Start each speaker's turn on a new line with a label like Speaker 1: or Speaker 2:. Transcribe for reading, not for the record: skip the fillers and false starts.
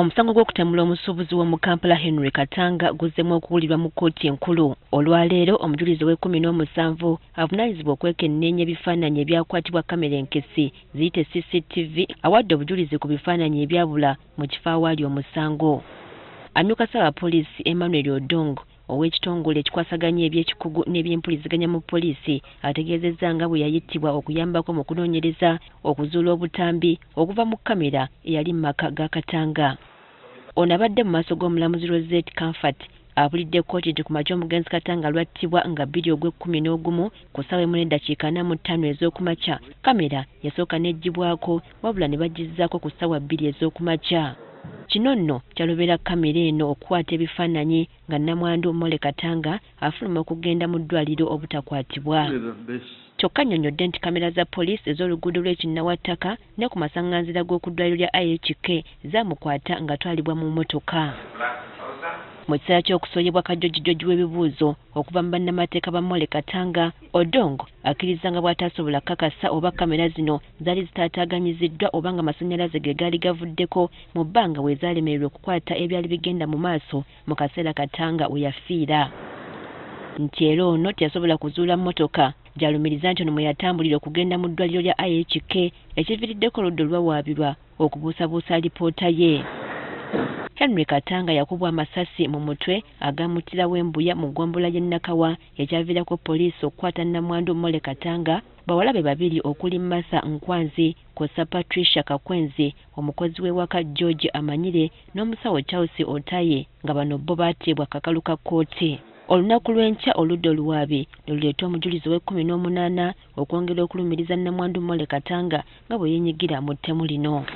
Speaker 1: Omusango gw'okutemula omusuubuzi w'omu Kampala Henry Katanga guzzemu okuwulirwa mu kkooti enkulu. Olwaleero omujulizi we-17 avunaanyizibwa okwekenneenya ebifaananyi ebyakwatibwa kamera enkesi ziyite CCTV awadde obujulizi ku bifaananyi ebyabula mu kifo awaali omusango. Amyuka Ssaabapoliisi Emmanuel Odong ow'ekitongole ekikwasaganya eby'ekikugu n'ebyempuliziganya mu poliisi ategeezezza nga bwe yayitibwa okuyambako mu kunoonyereza okuzuula obutambi okuva mu kamera eyali mu maka ga Katanga. Ono abadde mu maaso g'omulamuzi Rosette Comfort abulidde kkooti nti ku makya omugenzi Katanga lwattibwa nga 2/11 ku ssaawa 1:45 ez'okumakya kamera yasooka n'eggyibwako wabula ne bagizzaako ku ssaawa 2 ez'okumakya. Kino nno kyalobera kamera eno okukwata ebifaananyi nga nnamwandu Mole Katanga afuluma okugenda mu ddwaliro obutakwatibwa. Kyokka nnyonnyodde nti kamera za poliisi ez'oluguudo lw'Ekinnawattaka ne ku masaŋŋanzira g'oku ddwaliro lya IHK zaamukwata ng'atwalibwa mu mmotoka. Mu kiseera ky'okusooyebwa kajjojjijjojji w'ebibuuzo okuva mu bannamateeka ba Mole Katanga, Odong akkiriza nga bw'ataasobola kakasa oba kamera zino zaali zitaataaganyiziddwa oba nga amasannyalaze ge gaali gavuddeko mu bbanga we zaalemererwa okukwata ebyali bigenda mu maaso mu kaseera Katanga we yafiira. Nti era ono teyasobola kuzuula mmotoka gy'alumiriza nti ono mwe yatambulira okugenda mu ddwaliro lya IHK ekiviiriddeko oludda olwawaabirwa okubuusabuusa alipoota ye. Henry Katanga yakubwa amasasi mu mutwe agamuttirawo embuya mu ggombolola y'e Nakawa ekyaviirako poliisi okukwata nnamwandu Mole Katanga, bawala be babiri okuli Martha Nkwanzi kw'ossa Patricia Kakwenzi omukozi w'ewaka George Amanyire n'omusawo Charles Otaye nga bano bo baatebwa kakalu ka kkooti. Olunaku lw'enkya oludda oluwaabi ne luleeta omujulizi we-18 okwongera okulumiriza nnamwandu Mole Katanga nga bwe yeenyigira mu ttemu lino.